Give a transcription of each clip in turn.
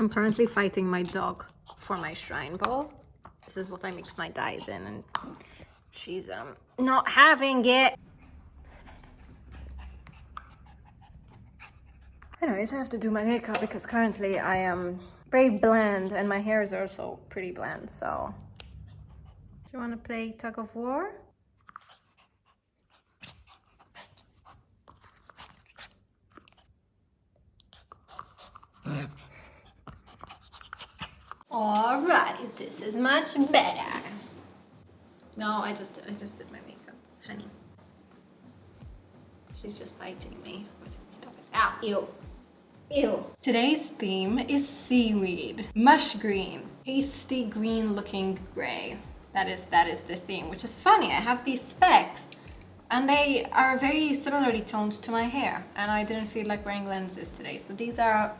I'm currently fighting my dog for my shrine bowl. This is what I mix my dyes in, and she's not having it. Anyways, I have to do my makeup because currently I am very bland and my hair is also pretty bland, so. Do you want to play tug of war? Alright, this is much better. No, I just did my makeup, honey. She's just biting me. Stop it. Ow, ew. Ew. Today's theme is seaweed. Mush green. Pasty green looking gray. That is the theme, which is funny. I have these specs and they are very similarly toned to my hair, and I didn't feel like wearing lenses today. So these are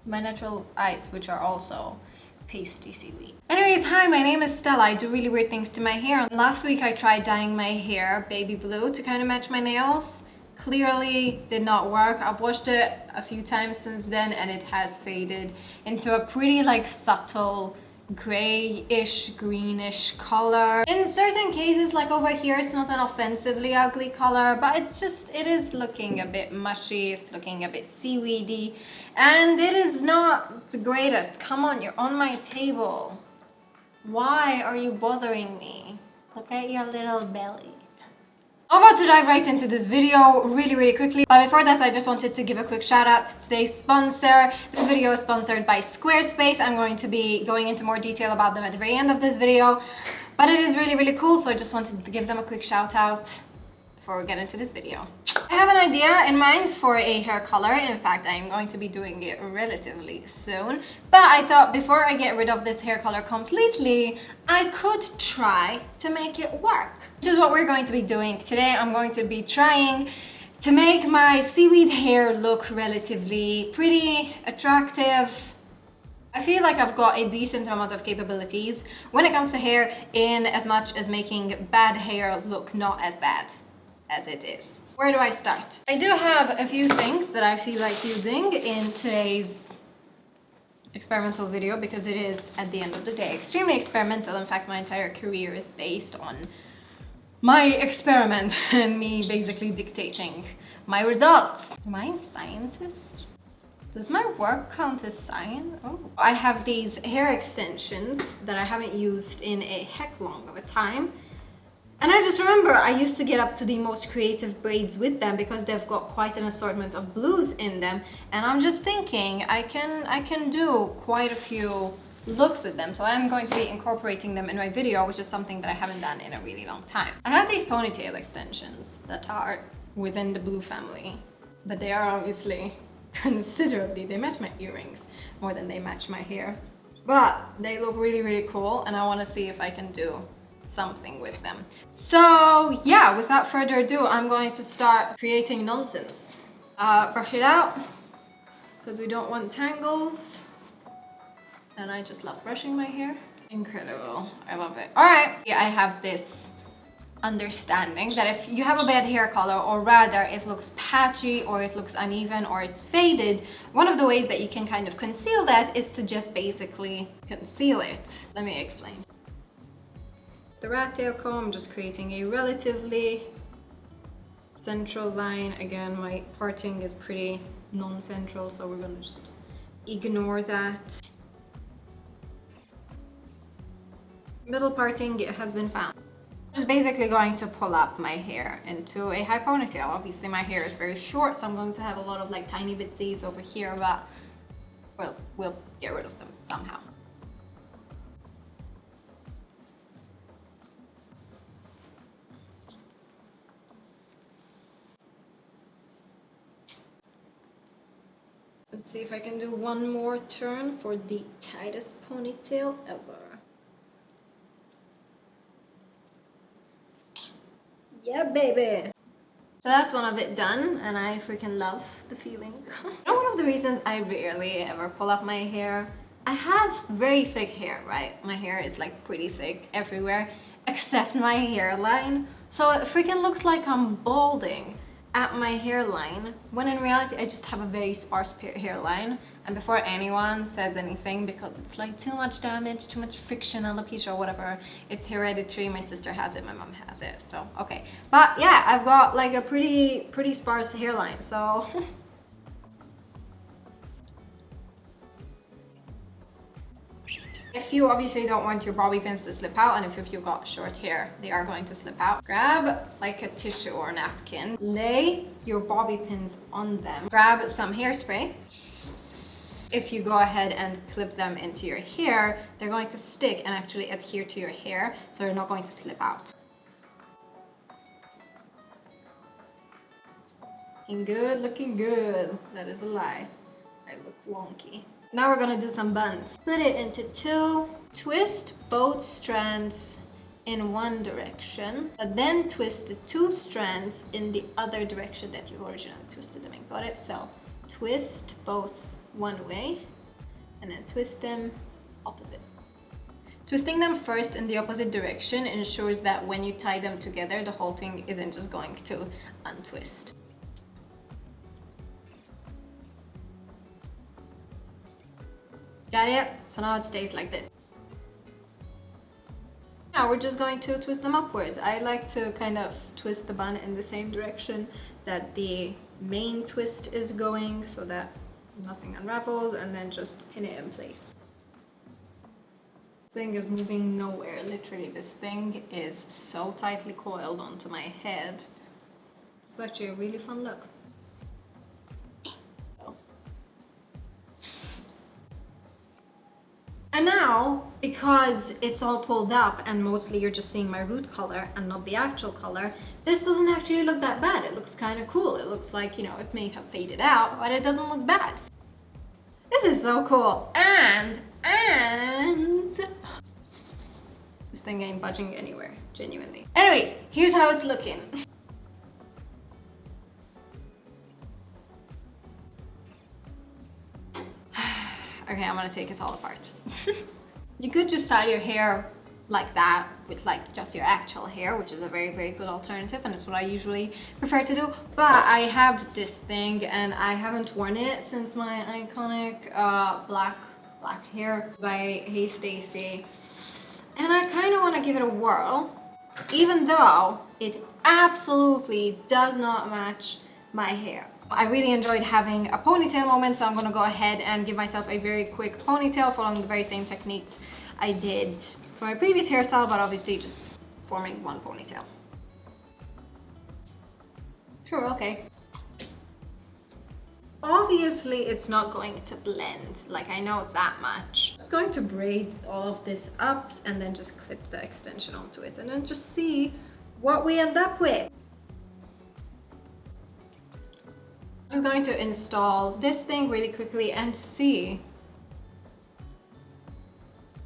my natural eyes, which are also pasty seaweed. Anyways, hi, my name is Stella. I do really weird things to my hair. Last week I tried dyeing my hair baby blue to kind of match my nails. Clearly did not work. I've washed it a few times since then and it has faded into a pretty like subtle grayish greenish color. In certain cases, like over here, it's not an offensively ugly color, but it is looking a bit mushy, it's looking a bit seaweedy, and it is not the greatest. Come on, you're on my table. Why are you bothering me? Look at your little belly. I'm about to dive right into this video really quickly, but before that I just wanted to give a quick shout out to today's sponsor. This video is sponsored by Squarespace. I'm going to be going into more detail about them at the very end of this video, but it is really cool, so I just wanted to give them a quick shout out before we get into this video. I have an idea in mind for a hair color. In fact, I am going to be doing it relatively soon, but I thought before I get rid of this hair color completely, I could try to make it work. Which is what we're going to be doing today. I'm going to be trying to make my seaweed hair look relatively pretty, attractive. I feel like I've got a decent amount of capabilities when it comes to hair, in as much as making bad hair look not as bad as it is. Where do I start? I do have a few things that I feel like using in today's experimental video, because it is, at the end of the day, extremely experimental. In fact, my entire career is based on my experiment and me basically dictating my results. Am I a scientist? Does my work count as science? Oh. I have these hair extensions that I haven't used in a heck long of a time. And I just remember I used to get up to the most creative braids with them because they've got quite an assortment of blues in them. And I'm just thinking I can do quite a few looks with them. So I'm going to be incorporating them in my video, which is something that I haven't done in a really long time. I have these ponytail extensions that are within the blue family, but they are obviously considerably, they match my earrings more than they match my hair. But they look really cool, and I want to see if I can do something with them. So yeah, without further ado, I'm going to start creating nonsense. Brush it out because we don't want tangles, and I just love brushing my hair. Incredible, I love it. All right, yeah, I have this understanding that if you have a bad hair color, or rather it looks patchy or it looks uneven or it's faded, one of the ways that you can kind of conceal that is to just basically conceal it. Let me explain. The rat tail comb, I'm just creating a relatively central line. Again, my parting is pretty non-central, so we're gonna just ignore that. Middle parting has been found. Just basically going to pull up my hair into a high ponytail. Obviously my hair is very short, so I'm going to have a lot of like tiny bitsies over here, but well, we'll get rid of them somehow. Let's see if I can do one more turn for the tightest ponytail ever. Yeah, baby! So that's one of it done, and I freaking love the feeling. You know, one of the reasons I rarely ever pull up my hair, I have very thick hair, right? My hair is like pretty thick everywhere, except my hairline. So it freaking looks like I'm balding. at my hairline, when in reality I just have a very sparse hairline. And before anyone says anything, because it's like too much damage, too much friction, alopecia or whatever, it's hereditary. My sister has it, my mom has it, so okay. But yeah, I've got like a pretty sparse hairline, so if you obviously don't want your bobby pins to slip out, and if you've got short hair, they are going to slip out, grab like a tissue or a napkin, lay your bobby pins on them, grab some hairspray. If you go ahead and clip them into your hair, they're going to stick and actually adhere to your hair, so they're not going to slip out. Looking good, looking good. That is a lie. I look wonky. Now we're gonna do some buns. Split it into two, twist both strands in one direction, but then twist the two strands in the other direction that you originally twisted them in. Got it? So twist both one way and then twist them opposite. Twisting them first in the opposite direction ensures that when you tie them together, the whole thing isn't just going to untwist. Got it? So now it stays like this. Now we're just going to twist them upwards. I like to kind of twist the bun in the same direction that the main twist is going, so that nothing unravels, and then just pin it in place. This thing is moving nowhere. Literally, this thing is so tightly coiled onto my head. It's actually a really fun look. And now, because it's all pulled up and mostly you're just seeing my root color and not the actual color, this doesn't actually look that bad. It looks kind of cool. It looks like, you know, it may have faded out, but it doesn't look bad. This is so cool. And this thing ain't budging anywhere, genuinely. Anyways, here's how it's looking. Okay, I'm gonna take it all apart. You could just style your hair like that with like just your actual hair, which is a very good alternative, and it's what I usually prefer to do. But I have this thing and I haven't worn it since my iconic black hair by Hey Stacey, and I kind of want to give it a whirl, even though it absolutely does not match my hair. I really enjoyed having a ponytail moment, so I'm gonna go ahead and give myself a very quick ponytail following the very same techniques I did for my previous hairstyle, but obviously just forming one ponytail. Sure, okay. Obviously it's not going to blend, like I know that much. Just going to braid all of this up and then just clip the extension onto it and then just see what we end up with. I'm just going to install this thing really quickly and see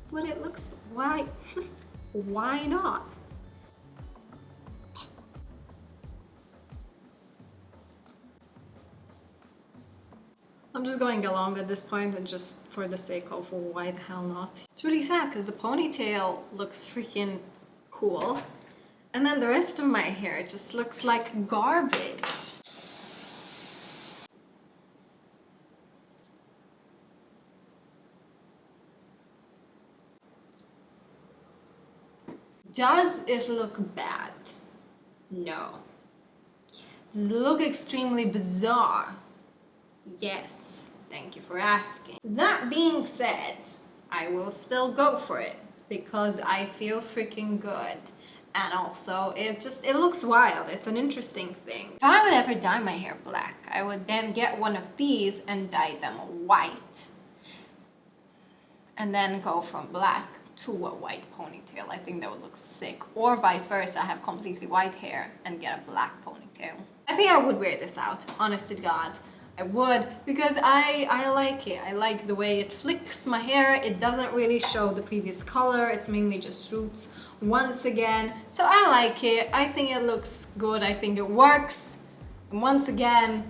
what it looks like. Why not? I'm just going along at this point and just for the sake of why the hell not. It's really sad because the ponytail looks freaking cool and then the rest of my hair just looks like garbage. Does it look bad? No. Does it look extremely bizarre? Yes. Thank you for asking. That being said, I will still go for it because I feel freaking good. And also, it looks wild. It's an interesting thing. If I would ever dye my hair black, I would then get one of these and dye them white. And then go from black to a white ponytail. I think that would look sick. Or vice versa, have completely white hair and get a black ponytail. I think I would wear this out, honest to God. I would, because I like it. I like the way it flicks my hair. It doesn't really show the previous color. It's mainly just roots once again. So I like it. I think it looks good. I think it works. And once again,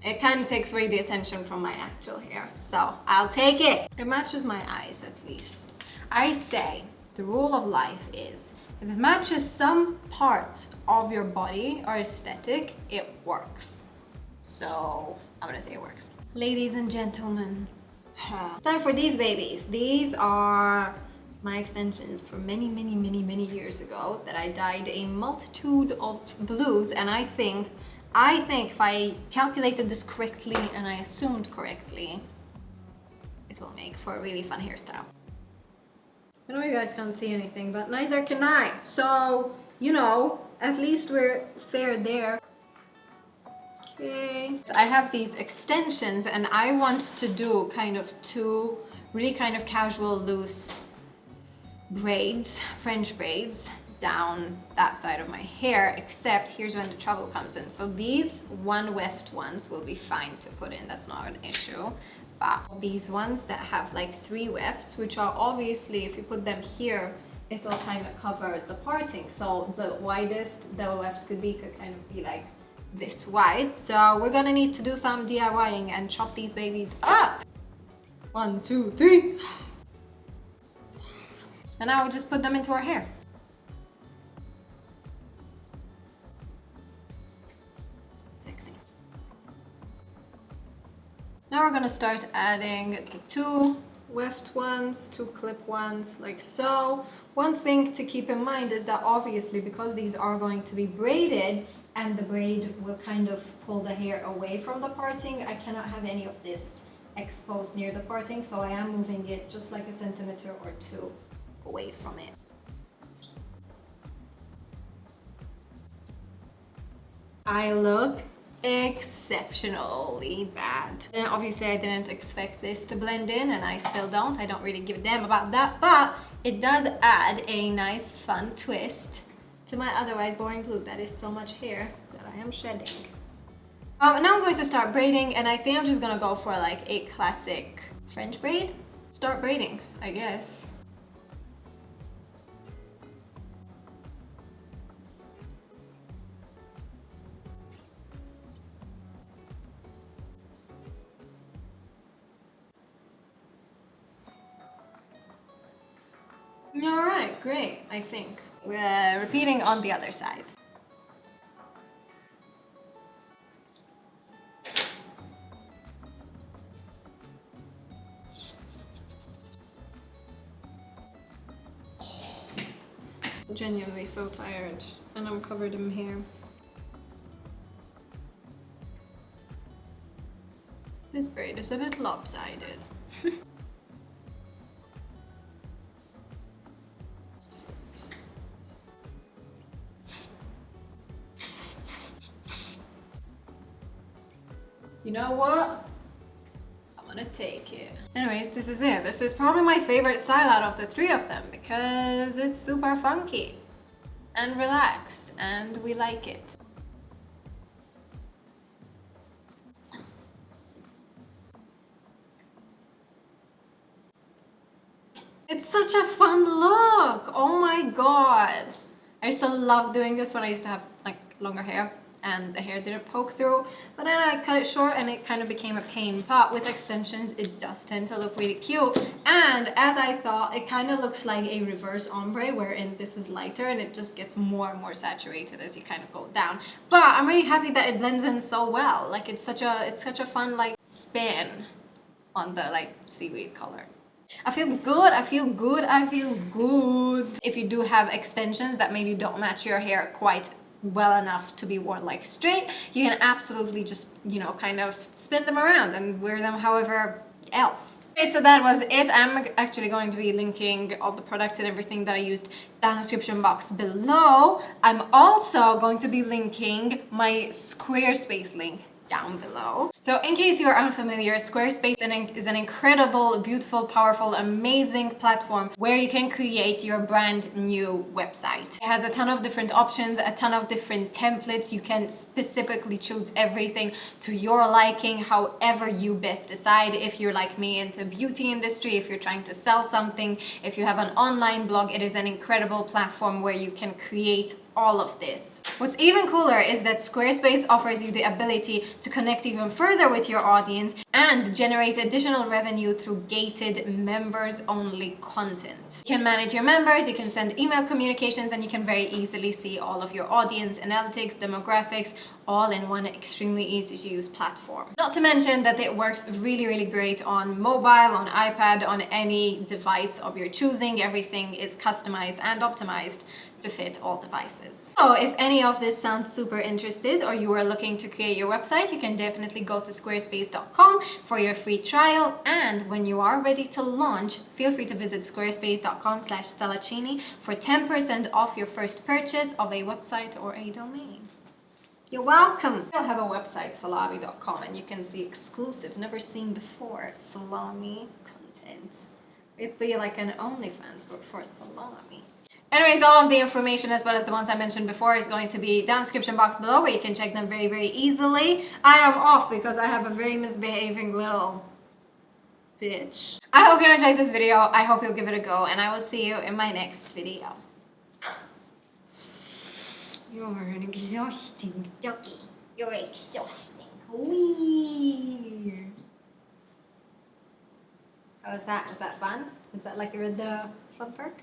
it kind of takes away the attention from my actual hair, so I'll take it. It matches my eyes at least. I say the rule of life is if it matches some part of your body or aesthetic, it works. So I'm gonna say it works. Ladies and gentlemen, it's time for these babies. These are my extensions from many years ago that I dyed a multitude of blues, and I think if I calculated this correctly and I assumed correctly, it will make for a really fun hairstyle. I know you guys can't see anything, but neither can I. So, you know, at least we're fair there. Okay. So I have these extensions and I want to do kind of two really kind of casual loose braids, French braids, down that side of my hair, except here's when the trouble comes in. So these one weft ones will be fine to put in, that's not an issue. But these ones that have like 3 wefts, which are obviously, if you put them here, it'll kind of cover the parting. So the widest the weft could kind of be like this wide. So we're gonna need to do some DIYing and chop these babies up. 1, 2, 3. And now we'll just put them into our hair. Sexy. Now we're gonna start adding the 2 weft ones, 2 clip ones, like so. One thing to keep in mind is that obviously because these are going to be braided and the braid will kind of pull the hair away from the parting, I cannot have any of this exposed near the parting, so I am moving it just like a centimeter or 2 away from it. I look exceptionally bad. And obviously I didn't expect this to blend in, and I still don't. I don't really give a damn about that, but it does add a nice fun twist to my otherwise boring blue. That is so much hair that I am shedding. Now I'm going to start braiding, and I think I'm just gonna go for like a classic French braid. Start braiding, I guess. All right, great, I think. We're repeating on the other side. Genuinely so tired, and I'm covered in hair. This braid is a bit lopsided. You know what? I'm gonna take it. Anyways, this is it. This is probably my favorite style out of the 3 of them because it's super funky and relaxed and we like it. It's such a fun look. Oh my god. I used to love doing this when I used to have like longer hair and the hair didn't poke through, but then I cut it short and it kind of became a pain. But with extensions it does tend to look really cute, and as I thought, it kind of looks like a reverse ombre wherein this is lighter and it just gets more and more saturated as you kind of go down. But I'm really happy that it blends in so well. Like it's such a fun like spin on the like seaweed color. I feel good, I feel good, I feel good. If you do have extensions that maybe don't match your hair quite well enough to be worn like straight, you can absolutely just, you know, kind of spin them around and wear them however else. Okay, so that was it. I'm actually going to be linking all the products and everything that I used down in the description box below. I'm also going to be linking my Squarespace link down below. So in case you are unfamiliar, Squarespace is an incredible, beautiful, powerful, amazing platform where you can create your brand new website. It has a ton of different options, a ton of different templates. You can specifically choose everything to your liking, however you best decide. If you're like me into beauty industry, if you're trying to sell something, if you have an online blog, it is an incredible platform where you can create all of this. What's even cooler is that Squarespace offers you the ability to connect even further with your audience and generate additional revenue through gated members-only content. You can manage your members, you can send email communications, and you can very easily see all of your audience analytics, demographics, all in one extremely easy to use platform. Not to mention that it works really great on mobile, on iPad, on any device of your choosing. Everything is customized and optimized to fit all devices. So if any of this sounds super interested, or you are looking to create your website, you can definitely go to squarespace.com for your free trial. And when you are ready to launch, feel free to visit squarespace.com/StellaCini for 10% off your first purchase of a website or a domain. You're welcome. I'll have a website, salami.com, and you can see exclusive, never seen before salami content. It'd be like an OnlyFans, but for salami. Anyways, all of the information, as well as the ones I mentioned before, is going to be down description box below, where you can check them very easily. I am off because I have a very misbehaving little bitch. I hope you enjoyed this video. I hope you'll give it a go, and I will see you in my next video. You're an exhausting ducky. You're exhausting. Wee. How was that? Was that fun? Is that like you're in the fun park?